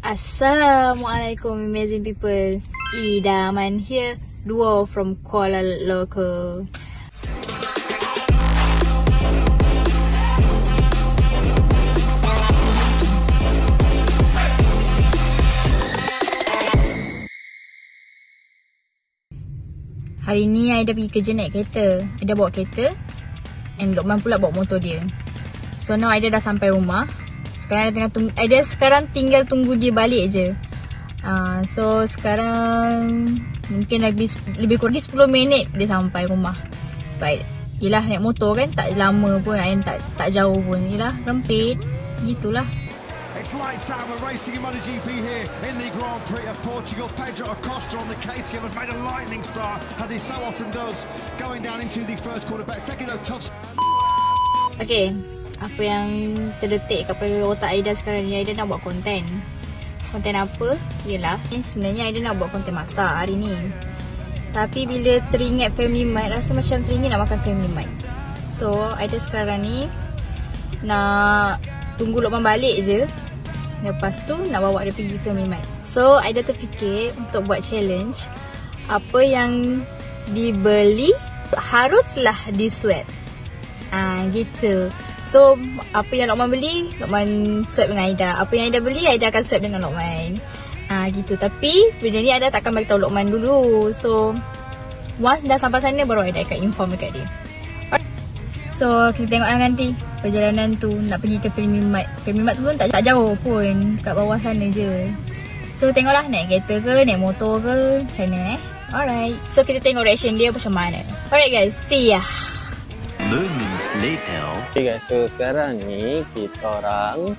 Assalamualaikum amazing people. Idaman here, duo from Kuala Local. Hari ni Aida pergi kerja naik kereta. Aida bawa kereta and Lokman pula bawa motor dia. So now Aida dah sampai rumah. Aida sekarang tinggal tunggu dia balik je. So sekarang mungkin lebih kurang 10 minit dia sampai rumah. Sebab yelah naik motor kan tak lama pun, tak jauh pun. Yelah rempit, gitulah. It's lights out, we're racing in MotoGP here in the Grand Prix of Portugal. Pedro Acosta on the KTM has made a lightning start, as he so often does, going down into the first quarter back. Second though, tough. Okay, apa yang terdetik kepada otak Aida sekarang ni, Aida nak buat konten. Konten apa? Yelah, sebenarnya Aida nak buat konten masak hari ni. Tapi bila teringat Family Mart, rasa macam teringin nak makan Family Mart. So, Aida sekarang ni nak tunggu Lokman balik je. Lepas tu nak bawa dia pergi Family Mart. So Aida terfikir untuk buat challenge, apa yang dibeli haruslah di swap. Gitu. So apa yang Lokman beli, Lokman swap dengan Aida. Apa yang Aida beli, Aida akan swap dengan Lokman. Gitu. Tapi benda ni Aida takkan bagi tahu Lokman dulu. So once dah sampai sana baru Aida akan inform dekat dia. So kita tengoklah nanti perjalanan tu nak pergi ke Family Mart. Family Mart tu pun tak jauh pun, kat bawah sana je. So tengoklah naik kereta ke, naik motor ke, macam mana Alright, so kita tengok reaction dia macam mana. Alright guys, see ya. Moments later. Okay guys, so sekarang ni kita orang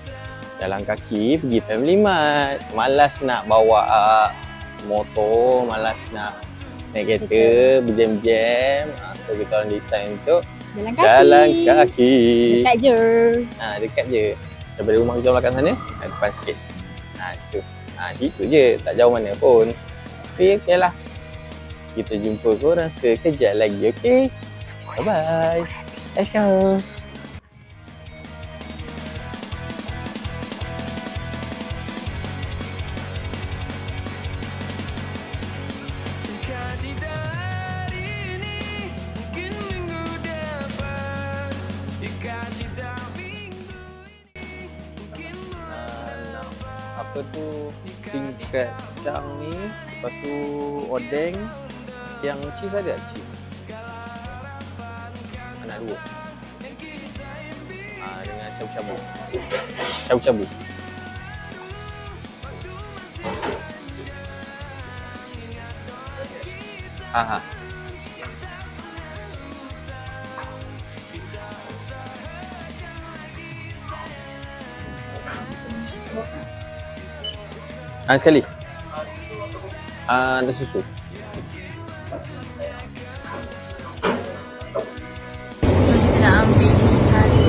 jalan kaki pergi Family Mart. Malas nak bawa motor, malas nak naik kereta, berjam-jam. So kita orang decide untuk jalan kaki. Dekat je. Dekat je. Daripada rumah kita belakang sana, depan sikit. Situ. Situ je, tak jauh mana pun. Tapi okey lah. Kita jumpa korang sekejap lagi, okey? Bye-bye. Let's go. Apa tu tingkat cang ni, lepas tu odeng yang cheese ada cheese. Anak dua. Dengan cabu-cabu. Cabu-cabu. Sekali. Ada susu. Kita nak ambil ni cari.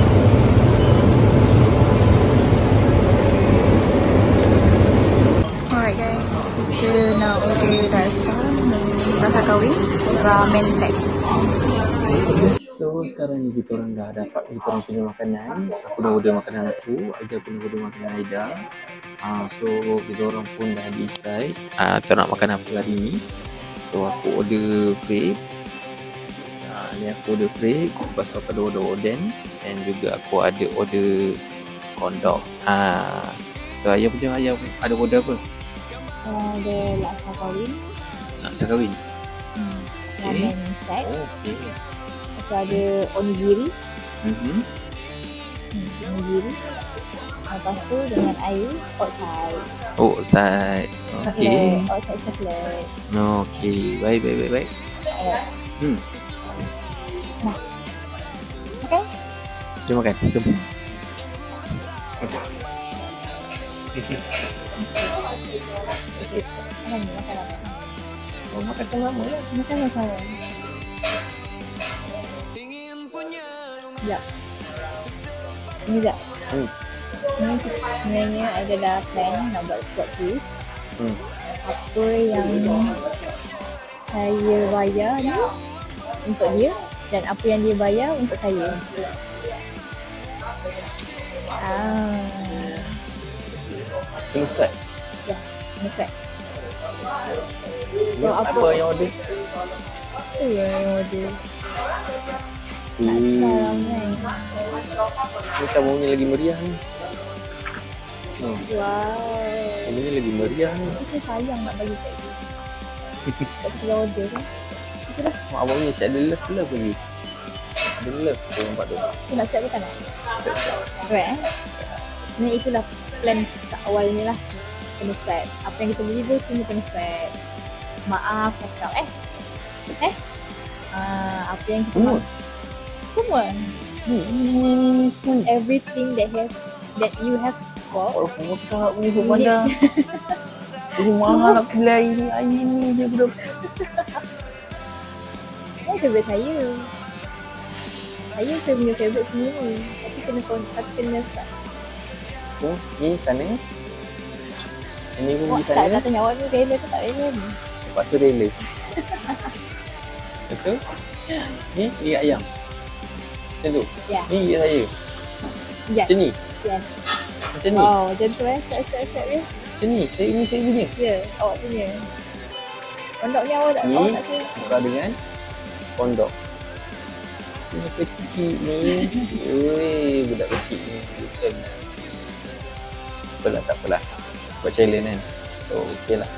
Alright guys, kita nak order rasa kawin ramen set. So sekarang ni kita orang dah dapat kita orang punya makanan. Aku dah order makanan aku, Aida pun order makanan Aida. So kita orang pun dah decide kita nak makan apa hari ni. So aku order free. Ni aku order free. Lepas tu aku ada order oden. Dan juga aku ada order kondok. So ayah punya ada order apa? Ada laksa kawin. Laksa kawin. Ramen set. Okay. Lepas tu ada onigiri. Onigiri. Lepas tu dengan air outside. Outside. Okay. Outside chocolate. Okay. Baik. Nah. Okay. Jom makan. Jom. Makan sama-sama ya. Makan sama-sama. Sekejap. Ini sekejap. Ini sebenarnya Aida dah plan nak buat plot twist. Apa yang saya bayar ni untuk dia dan apa yang dia bayar untuk saya. Kena swipe. Yes, kena swipe. So, Apa apa yang order? yang order? Hmm. Salam Ni tamunya lagi meriah ni. Wow. Tamunya lagi meriah ni. Aku sayang nak bagi kat dia. Sebab kita order kan. Itulah. Mak abang ni ada love lagi. Ada love tu nampak tu. So, nak swipe ke tak nak? Right Sebenarnya itulah plan awalnya lah. Kena swipe. Apa yang kita beli tu semua kena swipe. Maaf cakap apa yang kita Semua? Semua. Semua. Everything that you have bought. Orang pengokak punya buat pandang. Ini mahal aku beli hari ni je bro. Favourite saya. Saya punya favourite semua. Tapi kena swipe. So, ni sana. Ini pun Awak di tak sana. nak tanya awak ni rela ke tak rela ni? Terpaksa rela. Betul? Ni gigit ayam. Macam tu. Ya. Ni gigit saya. Yes. Macam ni. Yes. Macam ni. Oh, macam tu Swipe dia. Macam ni. Saya punya. Ya, awak punya. Kondok ni awak tak Ni awak tak suka. tukar dengan kondok. Ini kecil ni. Ui, budak kecil ni. Bukan. Tak apalah. Buat challenge kan. So, okey lah.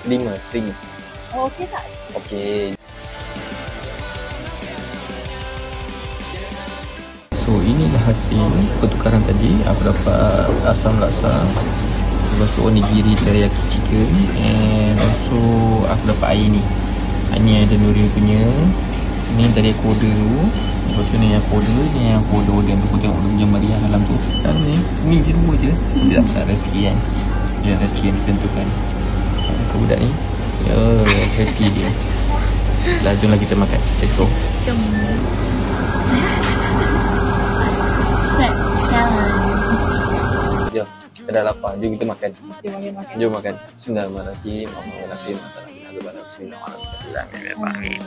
Terima. Oh, okey tak? Okey. So, inilah hasil pertukaran tadi. Aku dapat asam laksa. Lepas tu onigiri teriyaki chicken. And also aku dapat air ni. Ni ada Nuri punya. Ni tadi aku order dulu. Lepas tu ni yang aku order. Ni yang aku order tu. Aku tengok dia meriah dalam tu. Dan ni dia dua je. Dia dapat rezeki kan. Dia rezeki yang ditentukan. Ke budak ni. Ya, happy dia. Jomlah kita makan. Let's go. Jom. Set challenge. Jom. Kita dah lapar. Jom kita makan. Jom makan. Jom makan. Bismillahirrahmanirrahim. Bismillahirrahmanirrahim.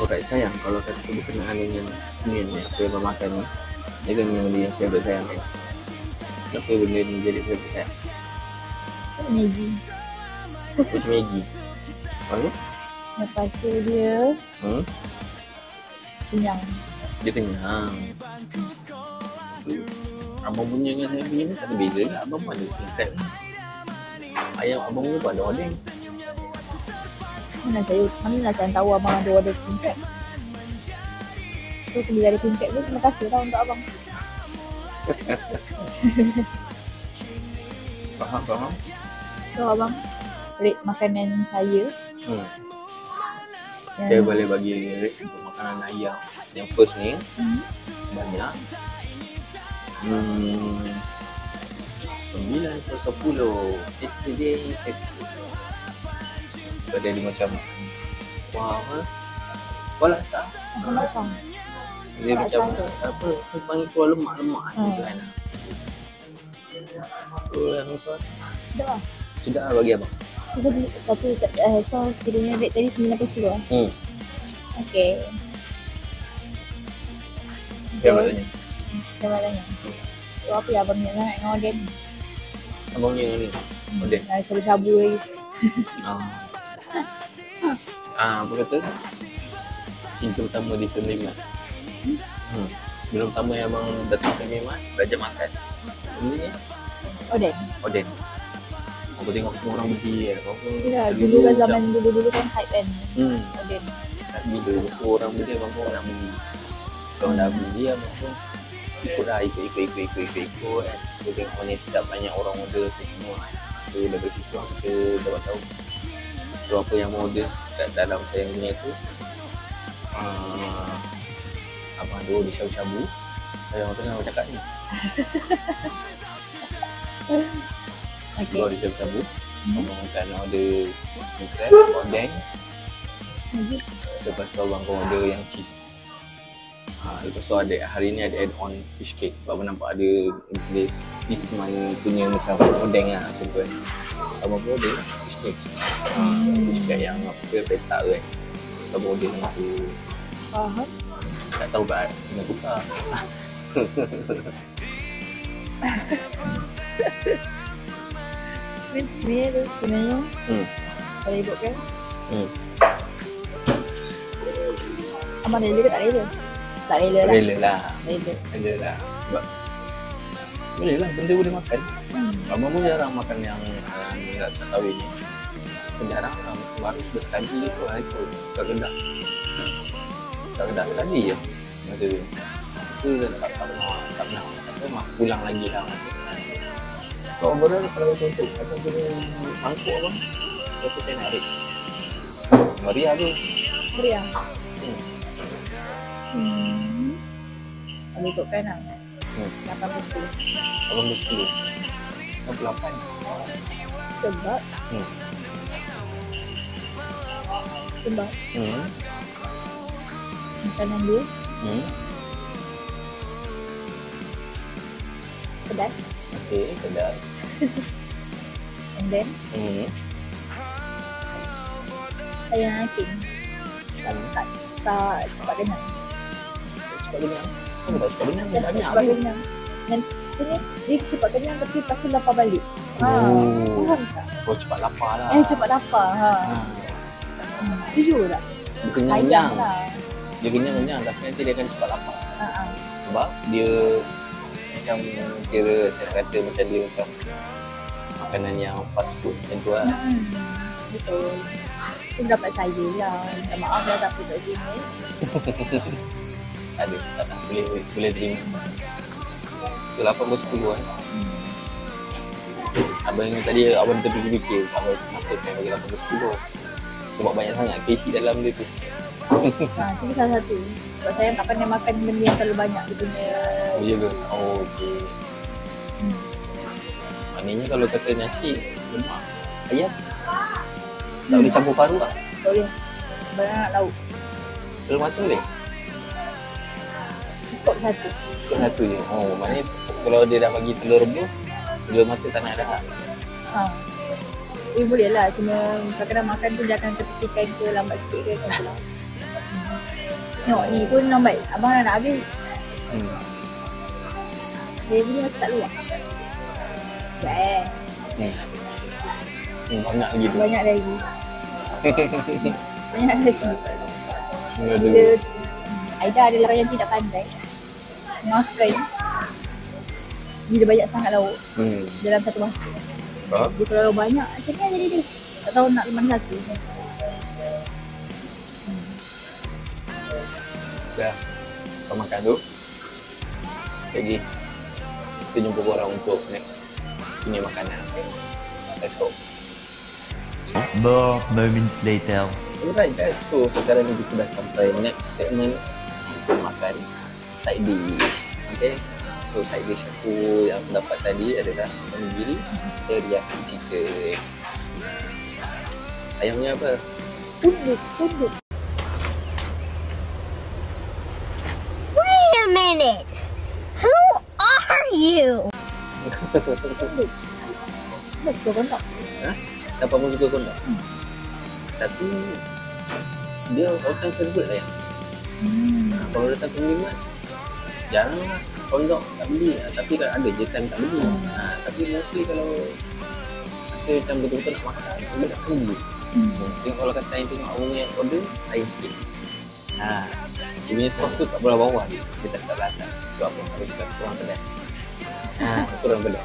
Orang sayang kalau kata berkenaan dengan ni apa yang abang makan ni. Dia kan memang dia yang favourite sayang kan. Kenapa benda ni jadi favourite sayang? Maggi. Macam Maggi. Lalu? Lepas tu dia kenyang. Dia kenyang. Abang punya dengan saya punya ni tak ada beza ke? Abang pun ada tingkat ni. Ayam abang pun ada ordeng. Mana saya tahu abang ada order tingkat. So bila ada tingkat tu, terima kasih lah untuk abang. Faham? So abang rate makanan saya. Saya boleh bagi rate untuk makanan ayam. Yang first ni banyak 9/10. Itu dia. Ada dia macam wah laksa. Apa laksa? Dia Laksa macam tu. apa? Dia panggil keluar lemak-lemak gitu kan. Apa? Dah. Sudah bagi abang. So kiranya rate tadi 9/10 lah. Okay. Siapa tanya? Siapa tanya? So apa yang abang nak dengan Oden? Abang ni Oden. Dah sabu lagi. Apa kata? Cinta pertama di Film Limat. Belum pertama yang abang datang Film Limat, belajar makan. Benda ni Oden. Aku tengok semua orang beli apa. Ya, dulu kan zaman dulu kan hype kan. Oden. Tak bila semua orang beli abang pun nak beli. Kalau dah beli abang pun ikut kan. Kita tengok mana tidak banyak orang order semua kan. So dari situ kita dapat tahu. So apa yang mau order kat dalam sayang punya tu abang tu di shabu-shabu. Saya orang tengah cakap ni. Okay. Kalau di shabu-shabu abang tak nak order crab, ordeng. Lepas tu abang kau order yang cheese. Lepas tu ada hari ni ada add on fish cake. Abang nampak ada Isman punya macam odeng lah macam tu kan. Abang pun order lah fish cake. Fish cake yang apa petak tu kan. Abang order yang tu. Faham. Tak tahu kat kena tukar. Ni tu sebenarnya. Kalau ikutkan. Abang rela ke tak rela? Tak rela lah. Rela lah. Rela. Rela lah. Sebab boleh lah, benda boleh makan. Abang pun jarang makan yang rasa kahwin ni. Jarang lah. Baru sudah sekali tu hari tu. Kat Kedah. Kat Kedah sekali je. Masa tu. Itu dah tak pernah. Mak pulang lagi lah. So overall kalau untuk kata punya mangkuk abang, berapa saya nak rate? Meriah tu. Meriah. Kalau ikutkan lah 8/10. 8/10. 68. Sebab makanan dia pedas. Okay, pedas. And then sayang hakim. Tak cepat kenyang. Cepat kenyang. Oh, tak cepat kenyang. Banyak cepat kenyang. Dan dia cepat kenyang tapi lepas tu lapar balik. Faham tak? Oh, cepat lapar lah. Cepat lapar. Setuju tak? Dia kenyang-kenyang. Lah. Dia kenyang-kenyang tapi nanti dia akan cepat lapar. Sebab dia macam kira saya kata macam dia macam makanan yang fast food macam tu lah. Betul. Itu dapat saya lah. Minta maaf lah tapi tak sini. Ada, tak nak, boleh terima. So 8/10 kan. Abang yang tadi abang terfikir-fikir abang kenapa saya bagi 8/10. Sebab banyak sangat KC dalam dia tu. Itu salah satu. Sebab saya tak pandai makan benda yang terlalu banyak dia punya. Oh iya ke? Oh okey. Maknanya kalau kata nasi lemak ayam tak boleh campur paru lah? Boleh. Banyak lauk. Telur mata boleh? Cukup satu. Cukup satu je? Oh maknanya kalau dia dah bagi telur rebus, telur mata tak nak dah tak? Boleh lah. Cuma kadang-kadang makan tu dia akan ketepikan ke lambat sikit ke macam tu lah. Tengok ni pun lambat. Abang dah nak habis. Dia punya masih tak luar. Banyak lagi tu. Banyak lagi. Banyak lagi. Bila Aida adalah orang yang tidak pandai makan bila banyak sangat lauk dalam satu masa. Dia kalau banyak macam ni jadi dia tak tahu nak mana satu. Dah kau makan tu. Jadi kita jumpa korang untuk next ini makanan. Let's go. More moments later. Alright guys, so sekarang ni kita dah sampai next segment untuk makan side dish. Okay, so side dish aku yang aku dapat tadi adalah onigiri teriyaki chicken. Ayamnya apa? Punduk. Wait a minute. Who are you? Punduk. Dah suka kontak. Dapat pun suka kondok. Tapi dia all time favorite lah yang. Kalau datang pengiriman jarang lah kondok tak beli. Tapi kan ada je time tak beli. Tapi mostly kalau rasa macam betul-betul nak makan, dia tak beli. Tengok kalau kata yang tengok orang yang order, lain sikit. Dia punya sos tu tak bawah dia. Dia tak belakang. Sebab apa? Aku suka kurang pedas. Kurang pedas.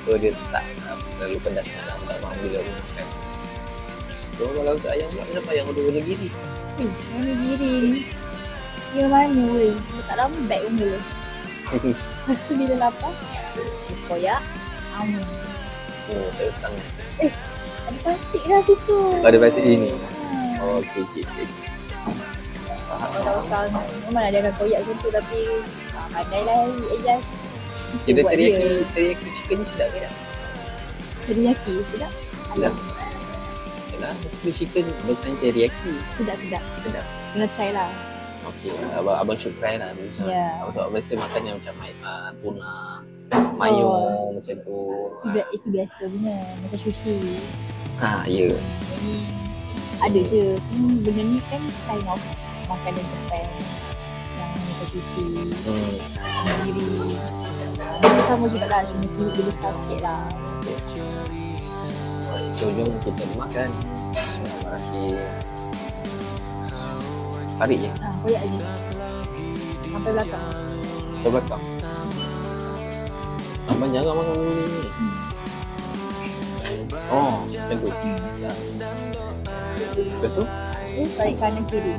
So dia tak terlalu pedas dalam abang bila aku makan. So kalau untuk ayam pula, kenapa ayam order onigiri? Onigiri ni dia mana weh? Dia tak lambat pun boleh. Lepas tu bila lapar terus koyak. Terus tangan. Ada plastik dah situ. Ada plastik sini. Okey. Faham. Memang ada akan koyak macam tu tapi pandai lah adjust. Kita teriyaki chicken ni sedap ke tak? Teriyaki, sedap? Sedap. Yalah, the chicken bukan teriyaki. Sedap. Sedap. Kena try lah. Okey, abang should try lah. Ya. Abang biasa makan yang macam tuna, mayo macam tu. Itu biasa punya, macam sushi. Ya. Ini ada je. Benda ni kan kind of makanan Jepun yang macam sushi, nigiri. Dia sama juga lah, cuma seaweed dia besar sikit lah. So, jom kita makan. Bismillahirrahmanirrahim. Tarik je. Koyak je. Sampai belakang. Ke belakang. Abang jangan makan benda ni. Oh, macam tu. Lepas tu? Tarik kanan kiri.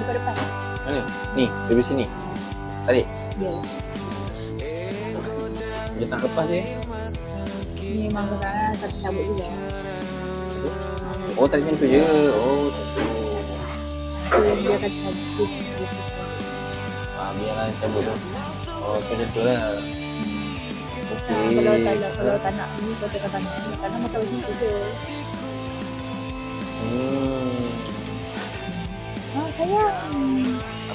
Buka depan. Mana? Ni, dari sini. Tarik. Ya. Dia tak lepas je. Ni memang kadang satu cabut juga. Oh, tarik macam tu je. Oh, tu. So, dia akan cabut. Biarlah cabut tu. Oh, macam tu lah. Okey. Kalau tak nak ni, kalau tak nak ni, kadang makan macam tu je. Sayang.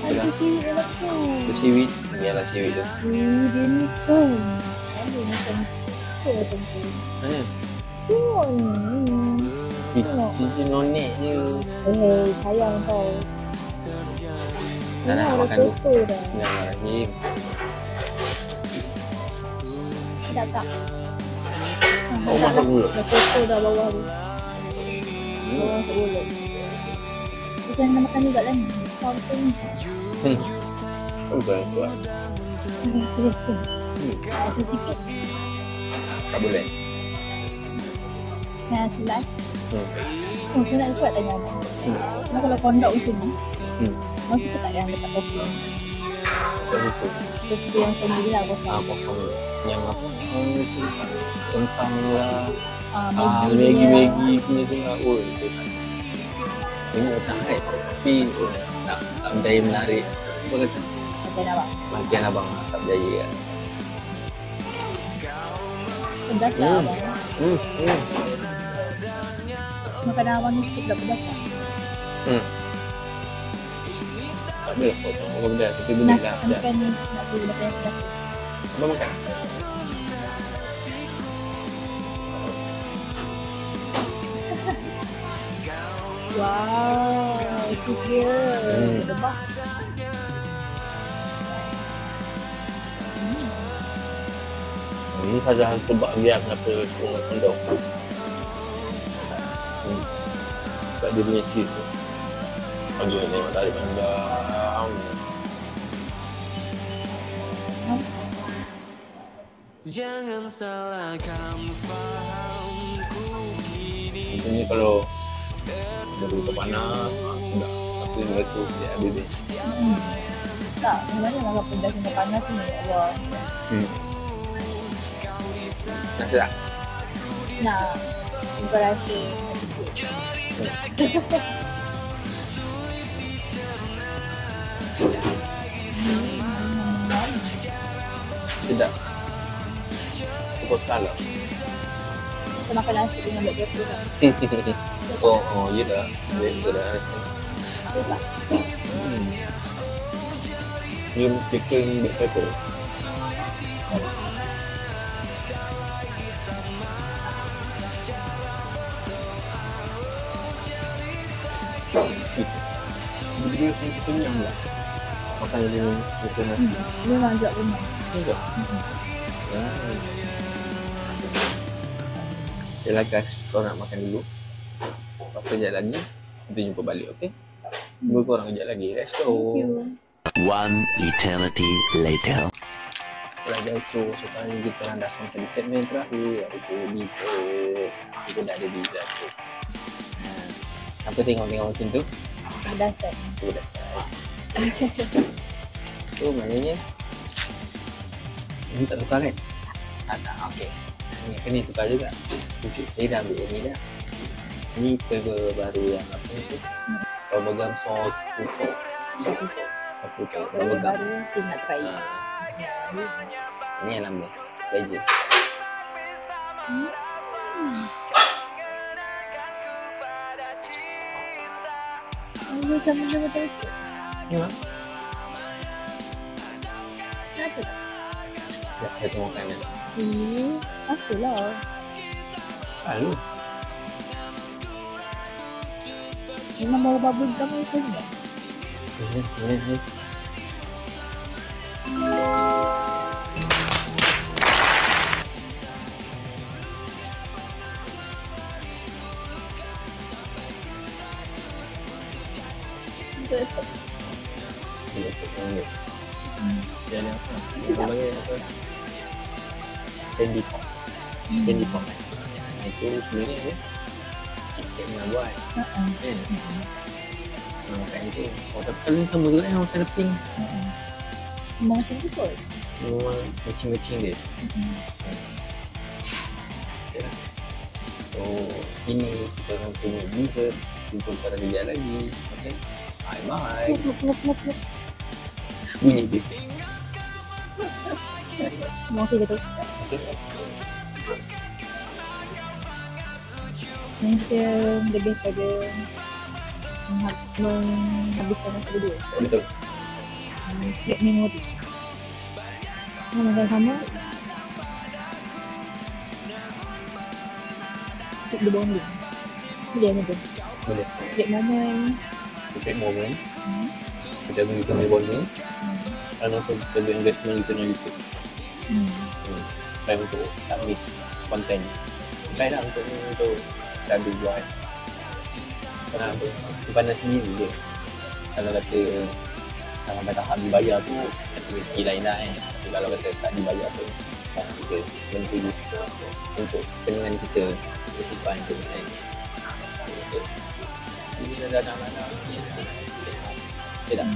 Ada seaweed dalam tu. Ada seaweed. Biarlah seaweed tu. Dia ni pun. Ada macam tu macam tu. Mana? Tengok ni. Si nonek je. Sayang tau. Dah nak makan tu. Dah. Bismillahirrahmanirrahim. Sedap tak? Oh, masuk mulut. Dah kotor dah bawah tu. Bawah masuk mulut. Macam nak makan juga lah ni. Something. Betul tu lah. Serius. Rasa sikit. Tak boleh. Yang selai. Saya nak kuat tanya abang. Kalau kondok macam ni, masuk ke tak yang dekat topping? Tak lupa. Terus dia yang sendiri lah kosong. Kosong. Yang apa? Kentang lah. Maggi punya tu lah. Oh, itu tak. Ini macam hype. Tapi tak berjaya menarik. Apa kata? Makan abang. Makan abang tak berjaya kan. Pedas lah abang. Makan abang ni cukup dah pedas tak? Tak ada potong kalau pedas. Tapi boleh lah pedas. Makan ni. Nak pergi makan yang pedas. Abang makan? Wow, cheese dia. Lebah. Ini saja sebab biar kenapa semua kondok. Sebab dia punya cheese tu. Lagi nak tengok tarik pandang. Jangan salahkan fahamku kini. Mungkin kalau dah begitu panas, dah satu dua tu dia habis. Tak, sebenarnya makan pedas dengan panas ni. Allah. Nak tak? Nak. Bukan rasa. Sedap. Cukup skala. Kita makan nasi dengan black pepper kan? Oh, ya dah. Biasa dah rasa. Betul tak? Ni chicken black pepper. Dia kenyang lah. Makan ini makan nasi. Memang juga kenyang. Juga. Yalah guys, kau nak makan dulu. Lepas kejap lagi kita jumpa balik, okey? Jumpa korang kejap lagi. Let's go. Thank you. One eternity later. Alright guys, so sekarang ni kita dah sampai di segmen terakhir, iaitu dessert. Kita dah ada dessert tu. Apa tengok-tengok macam tu? Pedasan. Tu dah selesai. Tu maknanya ini tak tukar kan? Tak, okey. Ini tukar juga. Saya dah ambil ini dah. Ini flavor baru yang apa itu? Bubblegum salt fruto. Fruto. So, yang baru saya nak try. Ini yang lama. Legend. Macam benda betul-betul. Ya. Rasa tak? Ya, saya tengok makan. Rasa lah. Lalu. Memang bau bubble gum macam ni. Ini. Betul. Dia ada apa? Dia panggil apa? Candy pop. Candy pop. Itu sebenarnya ni kita nak buat. Kan? Makan itu. Oh, tapi kalau ni sama juga yang makan leping. Memang macam tu kot. Memang macing-macing dia. Okay. So, ini kita orang punya dessert untuk para kejap lagi. Okay. Bye-bye. Bunyi dia. Mau okey ke tu? Okay. Ni kita lebih pada menghabiskan masa berdua. Betul. Create memory. Kita makan sama. Keep the bonding. Boleh macam tu? Boleh. Create moment. Kita moment. Kita punya bonding. Dan also kita buat investment kita dalam YouTube. Try untuk tak miss konten. Try lah untuk tak habis buat. Kerana apa? Simpanan sendiri je. Kalau kata sampai tahap dibayar tu, ada rezeki lain lah kan. Tapi kalau kata tak dibayar tu, kita bantu untuk kepentingan kita, kehidupan tu kan. Ini dah datang-datang. Okay tak?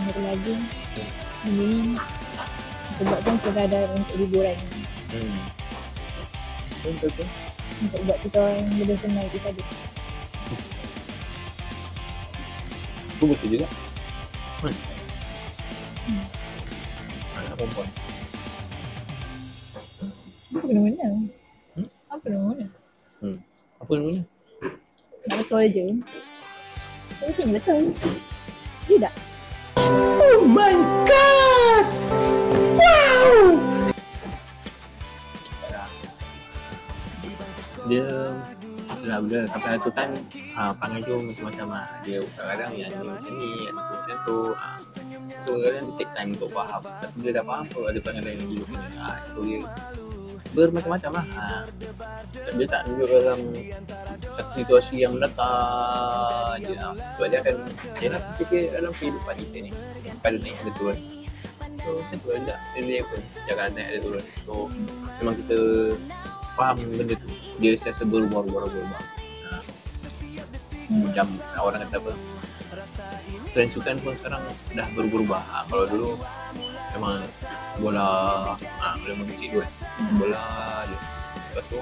Satu lagi. Ini kita buat kan sekadar untuk hiburan. Betul. Untuk buat kita orang lebih senang kita tadi. Itu betul juga. Anak perempuan. Apa nama-nama? Apa nama-nama? Apa namanya? Nak betul je. Semestinya betul. Tidak. Dia bila sampai tu kan panggil tu macam-macam lah. Dia kadang-kadang yang ni macam ni, ada tu macam tu. So kadang dia take time untuk faham. Tapi dia dah faham tu ada panggil lain lagi. So dia bermacam-macam lah. Dia tak tunjuk dalam satu situasi yang mendatar je lah. Sebab dia akan fikir dalam kehidupan kita ni. Ada naik ada turun. So macam tu lah. Dia pun jangan naik ada turun. So memang kita faham benda tu. Dia sentiasa berubah. Macam orang kata apa, trend sukan pun sekarang dah berubah. Kalau dulu memang bola memang kecil tu kan. Bola je. Lepas tu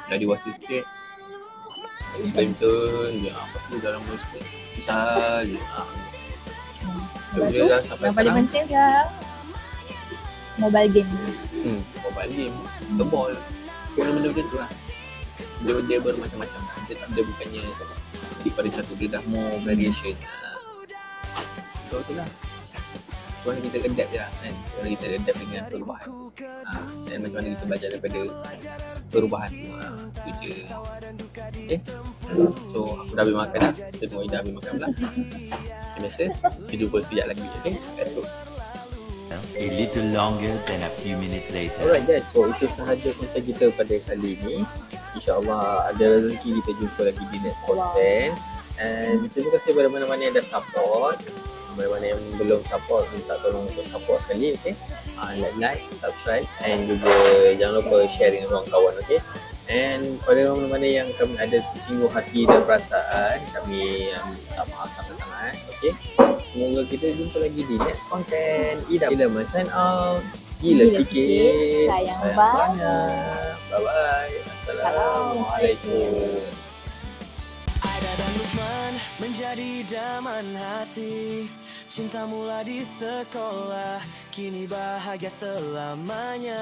dah dewasa sikit, badminton je. Lepas tu dalam bola sikit besar je. Dia dah sampai yang paling penting sekarang mobile game. Mobile game, the ball. Benda-benda macam tu lah. Dia bermacam-macam. Dia bukannya stick pada satu, dia dah more variation. So tu lah. Macam mana kita adapt je lah kan. Macam mana kita adapt dengan perubahan. Dan macam mana kita belajar daripada perubahan tu. Itu je. Okay. So aku dah habis makan dah. Kita tengok Ida habis makan pula. Macam biasa, kita jumpa sekejap lagi. Okay. Let's go. A little longer than a few minutes later. Alright guys, so itu sahaja konten kita pada kali ini. InsyaAllah ada rezeki kita jumpa lagi di next content. And terima kasih kepada mana-mana yang dah support. Mana-mana yang belum support, minta tolong untuk support sekali, okay? Like, subscribe and juga jangan lupa share dengan orang kawan, okay? And pada mana-mana yang kami ada tersinggung hati dan perasaan, kami minta maaf sangat-sangat, okay? Semoga kita jumpa lagi di next content. Ida sign out. Gila sikit, sayang banyak. Bye-bye. Assalamualaikum. Aida dan Lukman menjadi daman hati. Cinta mula di sekolah, kini bahagia selamanya.